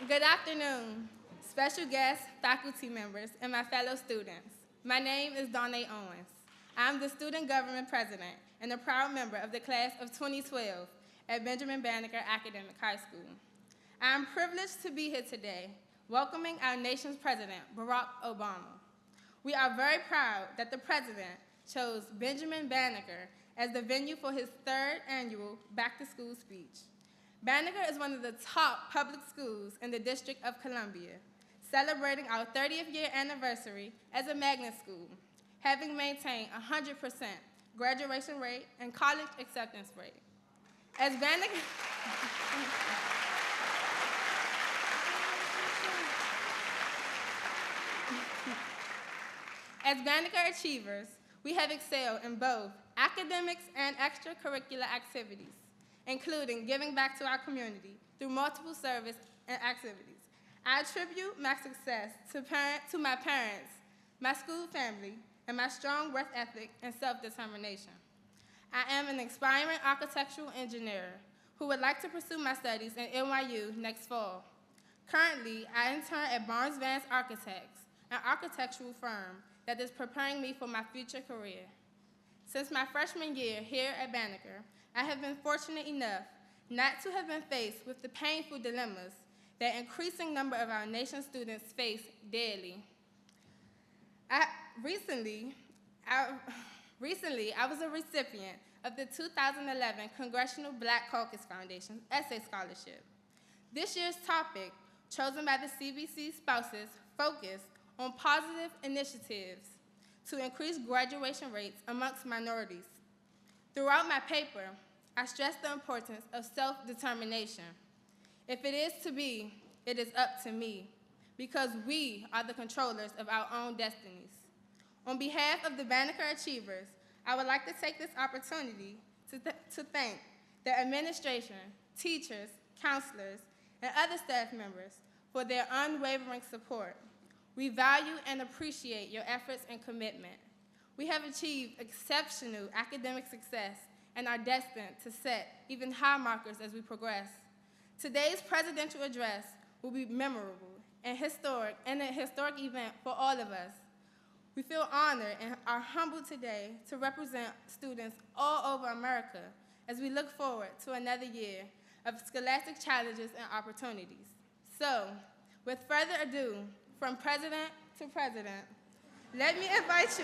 Good afternoon, special guests, faculty members, and my fellow students. My name is Donnae Owens. I'm the student government president and a proud member of the class of 2012 at Benjamin Banneker Academic High School. I am privileged to be here today, welcoming our nation's president, Barack Obama. We are very proud that the president chose Benjamin Banneker as the venue for his third annual Back to School speech. Banneker is one of the top public schools in the District of Columbia, celebrating our 30th year anniversary as a magnet school, having maintained 100% graduation rate and college acceptance rate. As Banneker achievers, we have excelled in both academics and extracurricular activities, including giving back to our community through multiple service and activities. I attribute my success to my parents, my school family, and my strong work ethic and self-determination. I am an aspiring architectural engineer who would like to pursue my studies in NYU next fall. Currently, I intern at Barnes Vance Architects, an architectural firm that is preparing me for my future career. Since my freshman year here at Banneker, I have been fortunate enough not to have been faced with the painful dilemmas that increasing number of our nation's students face daily. Recently, I was a recipient of the 2011 Congressional Black Caucus Foundation Essay Scholarship. This year's topic, chosen by the CBC spouses, focused on positive initiatives to increase graduation rates amongst minorities. Throughout my paper, I stress the importance of self-determination. If it is to be, it is up to me, because we are the controllers of our own destinies. On behalf of the Banneker Achievers, I would like to take this opportunity to thank the administration, teachers, counselors, and other staff members for their unwavering support. We value and appreciate your efforts and commitment. We have achieved exceptional academic success and are destined to set even high markers as we progress. Today's presidential address will be memorable and a historic event for all of us. We feel honored and are humbled today to represent students all over America as we look forward to another year of scholastic challenges and opportunities. So, with further ado, from president to president, let me invite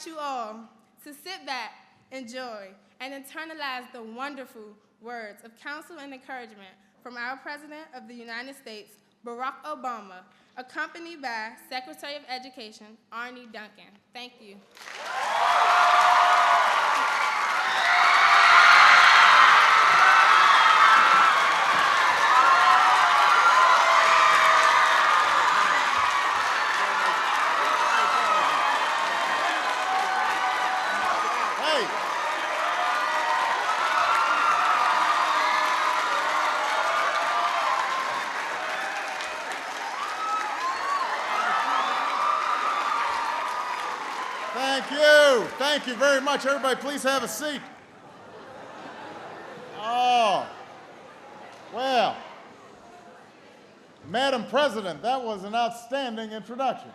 you all to sit back, enjoy, and internalize the wonderful words of counsel and encouragement from our President of the United States, Barack Obama, accompanied by Secretary of Education, Arne Duncan. Thank you. Thank you very much. Everybody, please have a seat. Oh, well, Madam President, that was an outstanding introduction.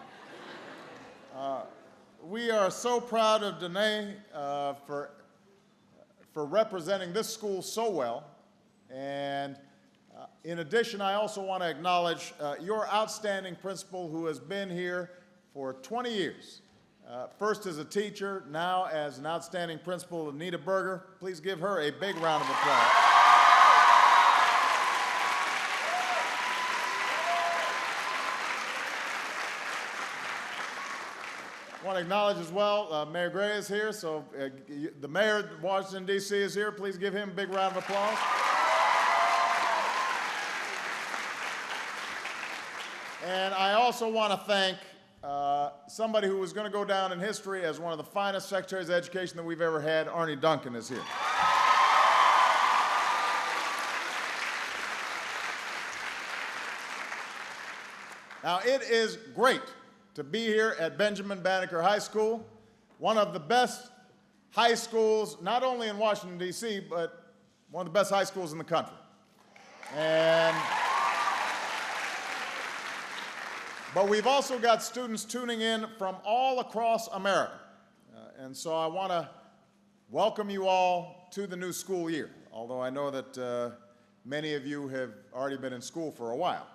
We are so proud of Donnae for representing this school so well. And in addition, I also want to acknowledge your outstanding principal who has been here for 20 years. First as a teacher, now as an outstanding principal, Anita Berger. Please give her a big round of applause. I want to acknowledge as well, Mayor Gray is here, so the mayor of Washington, D.C. is here. Please give him a big round of applause. And I also want to thank somebody who is going to go down in history as one of the finest secretaries of education that we've ever had. Arne Duncan is here. Now, it is great to be here at Benjamin Banneker High School, one of the best high schools, not only in Washington, D.C., but one of the best high schools in the country. And, but we've also got students tuning in from all across America. And so I want to welcome you all to the new school year, although I know that many of you have already been in school for a while.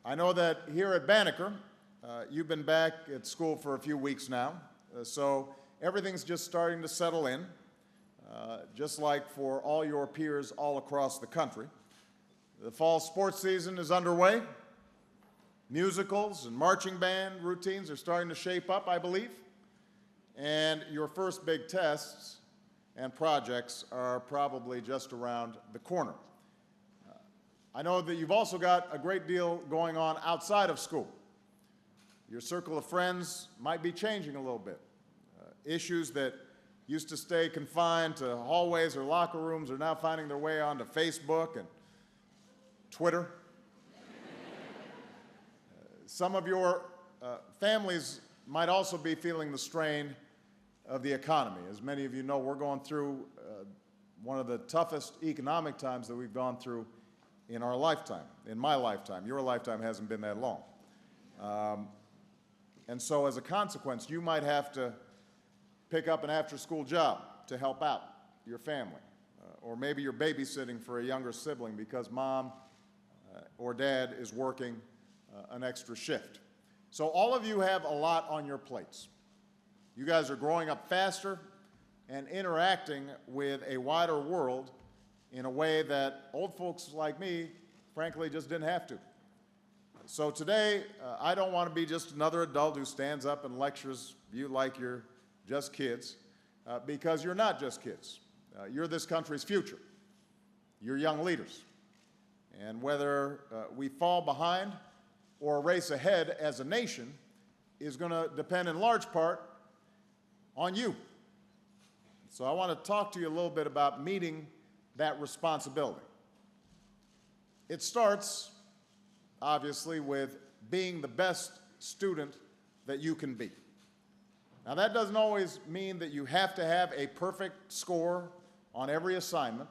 I know that here at Banneker, you've been back at school for a few weeks now, so everything's just starting to settle in, just like for all your peers all across the country. The fall sports season is underway. Musicals and marching band routines are starting to shape up, I believe. And your first big tests and projects are probably just around the corner. I know that you've also got a great deal going on outside of school. Your circle of friends might be changing a little bit. Issues that used to stay confined to hallways or locker rooms are now finding their way onto Facebook and Twitter. Some of your families might also be feeling the strain of the economy. As many of you know, we're going through one of the toughest economic times that we've gone through in our lifetime, in my lifetime. Your lifetime hasn't been that long. And so as a consequence, you might have to pick up an after-school job to help out your family. Or maybe you're babysitting for a younger sibling because mom or dad is working an extra shift. So all of you have a lot on your plates. You guys are growing up faster and interacting with a wider world in a way that old folks like me, frankly, just didn't have to. So today, I don't want to be just another adult who stands up and lectures you like you're just kids, because you're not just kids. You're this country's future. You're young leaders. And whether we fall behind or race ahead as a nation is going to depend in large part on you. So I want to talk to you a little bit about meeting that responsibility. It starts, obviously, with being the best student that you can be. Now, that doesn't always mean that you have to have a perfect score on every assignment.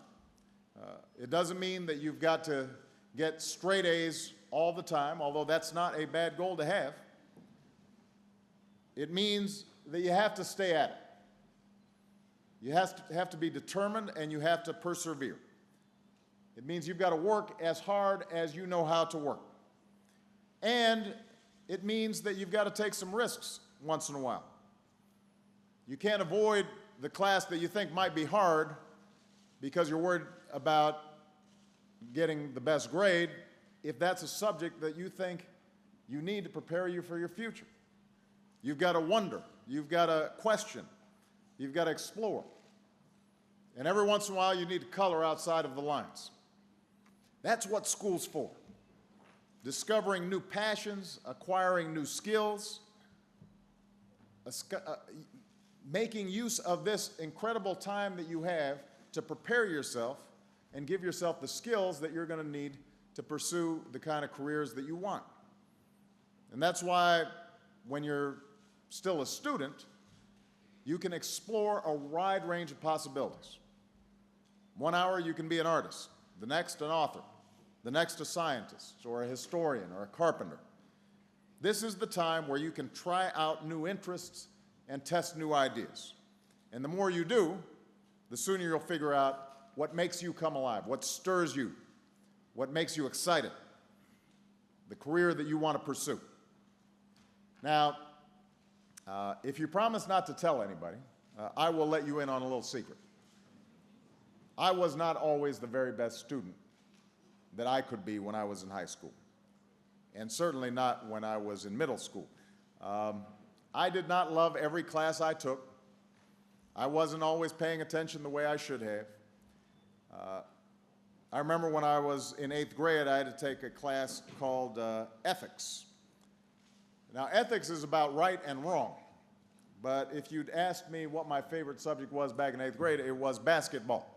It doesn't mean that you've got to get straight A's all the time, although that's not a bad goal to have. It means that you have to stay at it. You have to be determined, and you have to persevere. It means you've got to work as hard as you know how to work. And it means that you've got to take some risks once in a while. You can't avoid the class that you think might be hard because you're worried about getting the best grade if that's a subject that you think you need to prepare you for your future. You've got to wonder. You've got to question. You've got to explore. And every once in a while, you need to color outside of the lines. That's what school's for. Discovering new passions, acquiring new skills, making use of this incredible time that you have to prepare yourself and give yourself the skills that you're going to need to pursue the kind of careers that you want. And that's why when you're still a student, you can explore a wide range of possibilities. 1 hour you can be an artist, the next an author, the next a scientist or a historian or a carpenter. This is the time where you can try out new interests and test new ideas. And the more you do, the sooner you'll figure out what makes you come alive, what stirs you, what makes you excited, the career that you want to pursue. Now, if you promise not to tell anybody, I will let you in on a little secret. I was not always the very best student that I could be when I was in high school, and certainly not when I was in middle school. I did not love every class I took. I wasn't always paying attention the way I should have. I remember when I was in 8th grade, I had to take a class called ethics. Now, ethics is about right and wrong, but if you'd asked me what my favorite subject was back in 8th grade, it was basketball.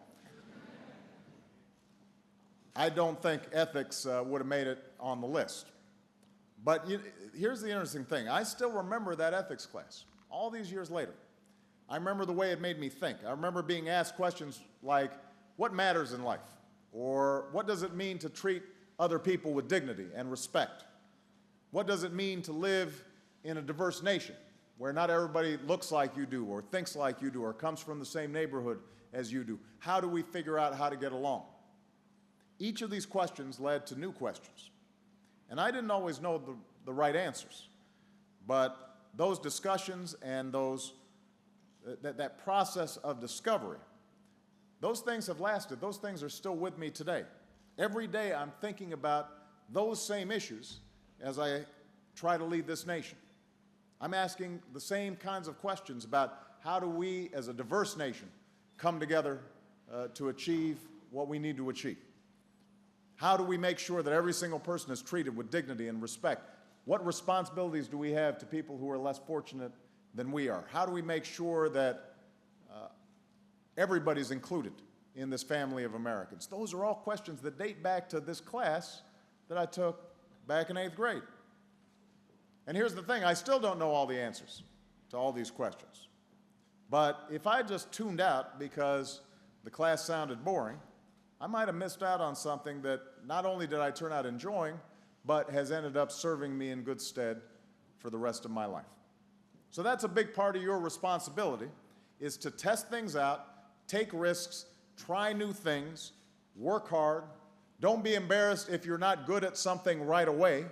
I don't think ethics would have made it on the list. But here's the interesting thing. I still remember that ethics class, all these years later. I remember the way it made me think. I remember being asked questions like, what matters in life? Or what does it mean to treat other people with dignity and respect? What does it mean to live in a diverse nation where not everybody looks like you do or thinks like you do or comes from the same neighborhood as you do? How do we figure out how to get along? Each of these questions led to new questions. And I didn't always know the right answers. But those discussions and that process of discovery, those things have lasted. Those things are still with me today. Every day I'm thinking about those same issues as I try to lead this nation. I'm asking the same kinds of questions about how do we, as a diverse nation, come together to achieve what we need to achieve. How do we make sure that every single person is treated with dignity and respect? What responsibilities do we have to people who are less fortunate than we are? How do we make sure that everybody's included in this family of Americans? Those are all questions that date back to this class that I took back in 8th grade. And here's the thing, I still don't know all the answers to all these questions. But if I just tuned out because the class sounded boring, I might have missed out on something that not only did I turn out enjoying, but has ended up serving me in good stead for the rest of my life. So that's a big part of your responsibility, is to test things out, take risks, try new things, work hard. Don't be embarrassed if you're not good at something right away.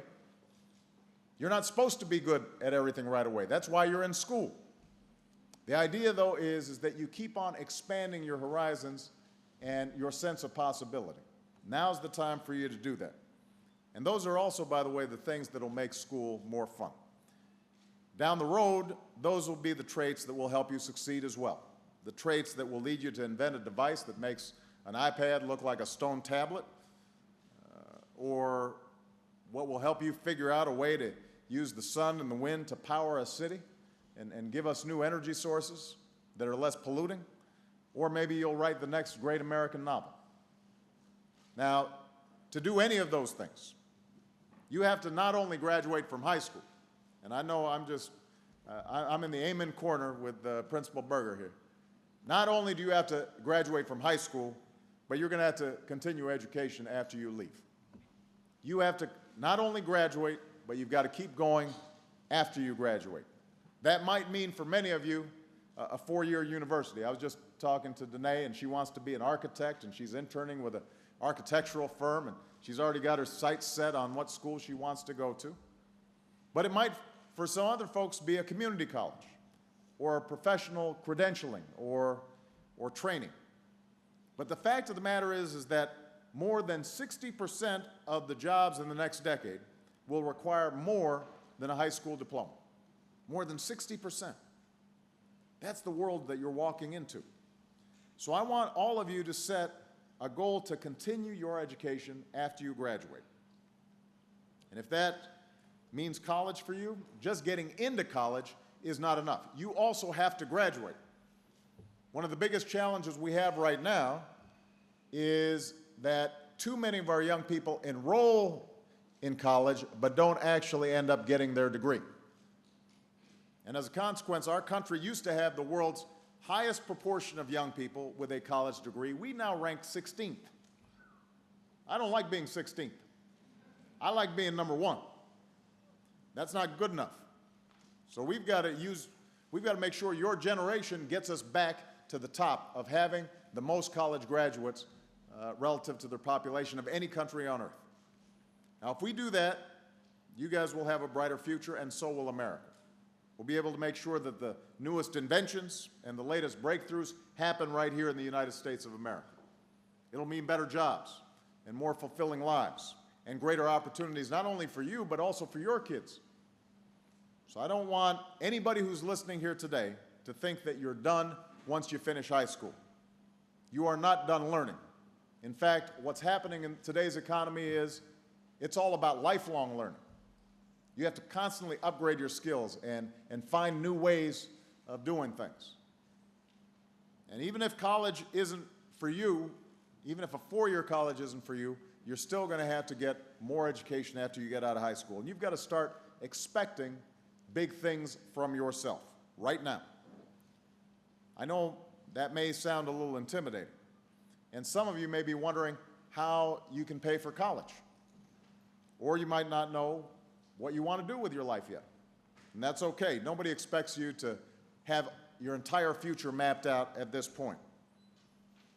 You're not supposed to be good at everything right away. That's why you're in school. The idea, though, is that you keep on expanding your horizons and your sense of possibility. Now's the time for you to do that. And those are also, by the way, the things that will make school more fun. Down the road, those will be the traits that will help you succeed as well. The traits that will lead you to invent a device that makes an iPad look like a stone tablet, or what will help you figure out a way to use the sun and the wind to power a city and give us new energy sources that are less polluting, or maybe you'll write the next great American novel. Now, to do any of those things, you have to not only graduate from high school, and I know I'm in the amen corner with Principal Berger here. Not only do you have to graduate from high school, but you're going to have to continue education after you leave. You have to not only graduate, but you've got to keep going after you graduate. That might mean for many of you a 4-year university. I was just talking to Danae, and she wants to be an architect, and she's interning with an architectural firm, and she's already got her sights set on what school she wants to go to. But it might, for some other folks, be a community college or a professional credentialing or training. But the fact of the matter is that more than 60% of the jobs in the next decade will require more than a high school diploma. More than 60%. That's the world that you're walking into. So I want all of you to set a goal to continue your education after you graduate. And if that means college for you, just getting into college is not enough. You also have to graduate. One of the biggest challenges we have right now is that too many of our young people enroll in college but don't actually end up getting their degree. And as a consequence, our country used to have the world's highest proportion of young people with a college degree. We now rank 16th. I don't like being 16th. I like being number 1. That's not good enough. So we've got to make sure your generation gets us back to the top of having the most college graduates relative to their population of any country on earth. Now, if we do that, you guys will have a brighter future, and so will America. We'll be able to make sure that the newest inventions and the latest breakthroughs happen right here in the United States of America. It'll mean better jobs and more fulfilling lives and greater opportunities, not only for you, but also for your kids. So I don't want anybody who's listening here today to think that you're done once you finish high school. You are not done learning. In fact, what's happening in today's economy is it's all about lifelong learning. You have to constantly upgrade your skills and find new ways of doing things. And even if college isn't for you, even if a 4-year college isn't for you, you're still going to have to get more education after you get out of high school. And you've got to start expecting big things from yourself right now. I know that may sound a little intimidating. And some of you may be wondering, how you can pay for college. Or you might not know what you want to do with your life yet. And that's okay. Nobody expects you to have your entire future mapped out at this point.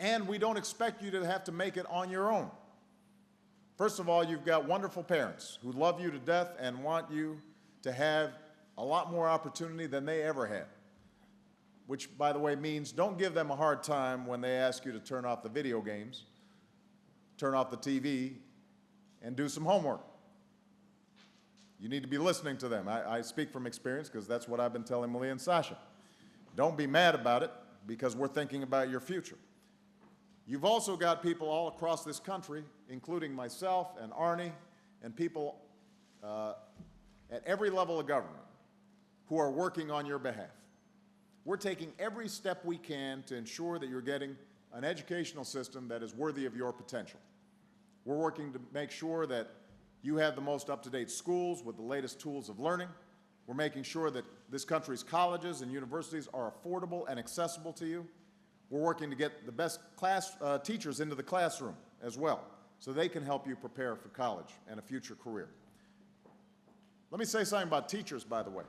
And we don't expect you to have to make it on your own. First of all, you've got wonderful parents who love you to death and want you to have a lot more opportunity than they ever had. Which, by the way, means don't give them a hard time when they ask you to turn off the video games, turn off the TV, and do some homework. You need to be listening to them. I speak from experience because that's what I've been telling Malia and Sasha. Don't be mad about it because we're thinking about your future. You've also got people all across this country, including myself and Arnie, and people at every level of government who are working on your behalf. We're taking every step we can to ensure that you're getting an educational system that is worthy of your potential. We're working to make sure that you have the most up-to-date schools with the latest tools of learning. We're making sure that this country's colleges and universities are affordable and accessible to you. We're working to get the best teachers into the classroom as well, so they can help you prepare for college and a future career. Let me say something about teachers, by the way.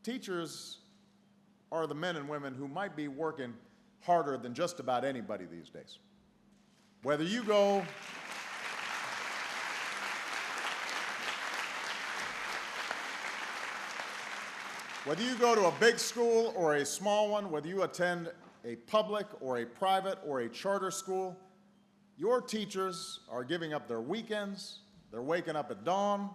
Teachers are the men and women who might be working harder than just about anybody these days. Whether you go to a big school or a small one, whether you attend a public or a private or a charter school, your teachers are giving up their weekends, they're waking up at dawn,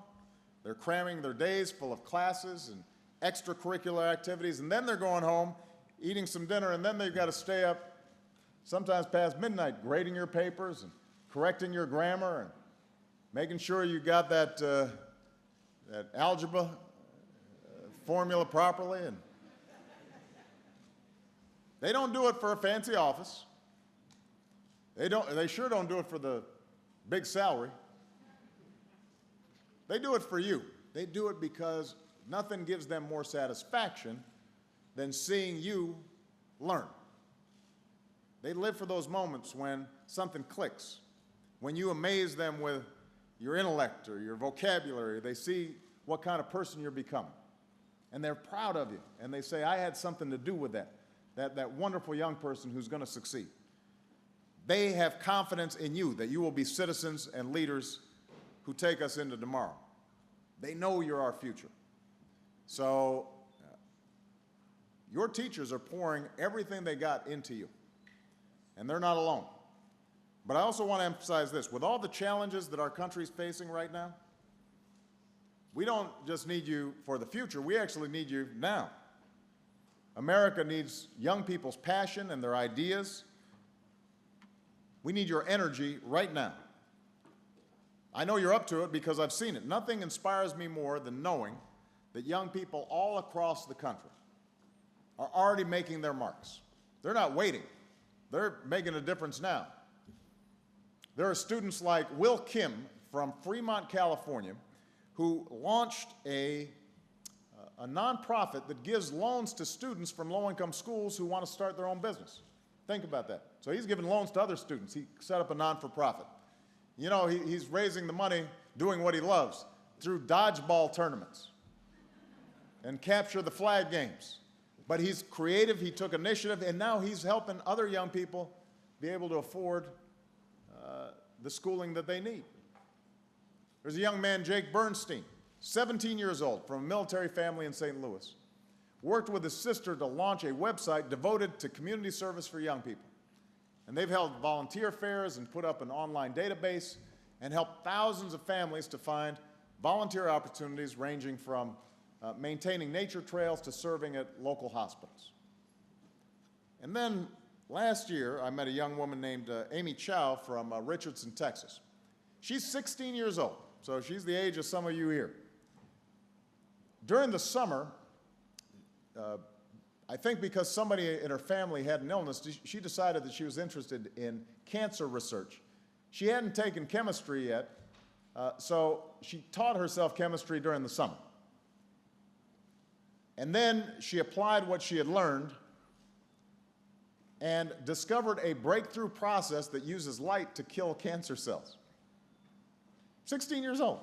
they're cramming their days full of classes and extracurricular activities, and then they're going home, eating some dinner, and then they've got to stay up sometimes past midnight grading your papers and correcting your grammar and making sure you got that algebra formula properly. And they don't do it for a fancy office. They sure don't do it for the big salary. They do it for you. They do it because nothing gives them more satisfaction than seeing you learn. They live for those moments when something clicks, when you amaze them with your intellect or your vocabulary. They see what kind of person you're becoming. And they're proud of you. And they say, I had something to do with that wonderful young person who's going to succeed. They have confidence in you that you will be citizens and leaders who take us into tomorrow. They know you're our future. So your teachers are pouring everything they got into you. And they're not alone. But I also want to emphasize this. With all the challenges that our country is facing right now, we don't just need you for the future, we actually need you now. America needs young people's passion and their ideas. We need your energy right now. I know you're up to it because I've seen it. Nothing inspires me more than knowing that young people all across the country are already making their marks. They're not waiting. They're making a difference now. There are students like Will Kim from Fremont, California, who launched a nonprofit that gives loans to students from low-income schools who want to start their own business. Think about that. So he's giving loans to other students. He set up a non-for-profit. You know, he's raising the money doing what he loves through dodgeball tournaments and capture the flag games. But he's creative, he took initiative, and now he's helping other young people be able to afford the schooling that they need. There's a young man, Jake Bernstein, 17 years old, from a military family in St. Louis. Worked with his sister to launch a website devoted to community service for young people. And they've held volunteer fairs and put up an online database and helped thousands of families to find volunteer opportunities ranging from maintaining nature trails to serving at local hospitals. And then last year, I met a young woman named Amy Chow from Richardson, Texas. She's 16 years old, so she's the age of some of you here. During the summer, I think because somebody in her family had an illness, she decided that she was interested in cancer research. She hadn't taken chemistry yet, so she taught herself chemistry during the summer. And then she applied what she had learned and discovered a breakthrough process that uses light to kill cancer cells. 16 years old.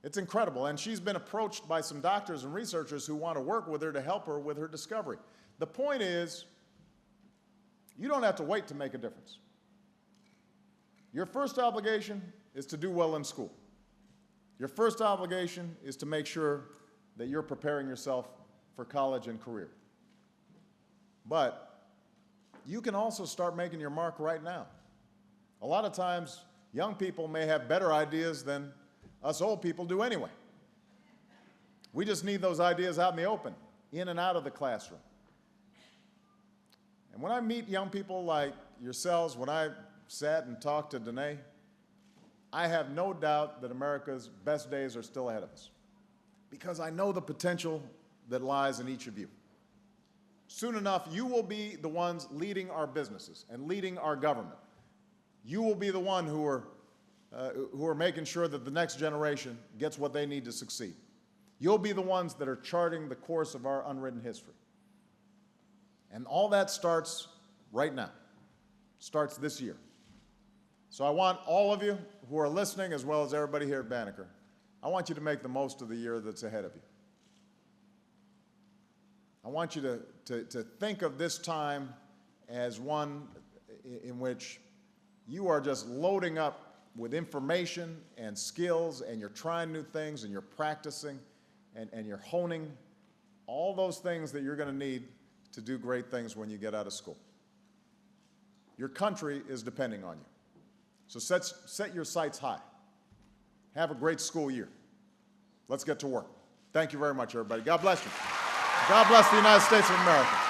It's incredible, and she's been approached by some doctors and researchers who want to work with her to help her with her discovery. The point is, you don't have to wait to make a difference. Your first obligation is to do well in school. Your first obligation is to make sure that you're preparing yourself for college and career. But you can also start making your mark right now. A lot of times, young people may have better ideas than us old people do anyway. We just need those ideas out in the open, in and out of the classroom. And when I meet young people like yourselves, when I sat and talked to Danae, I have no doubt that America's best days are still ahead of us, because I know the potential that lies in each of you. Soon enough, you will be the ones leading our businesses and leading our government. You will be the one who are making sure that the next generation gets what they need to succeed. You'll be the ones that are charting the course of our unwritten history. And all that starts right now, starts this year. So I want all of you who are listening, as well as everybody here at Banneker, I want you to make the most of the year that's ahead of you. I want you to think of this time as one in which you are just loading up with information and skills, and you're trying new things, and you're practicing, and you're honing all those things that you're going to need to do great things when you get out of school. Your country is depending on you. So set your sights high. Have a great school year. Let's get to work. Thank you very much, everybody. God bless you. God bless the United States of America.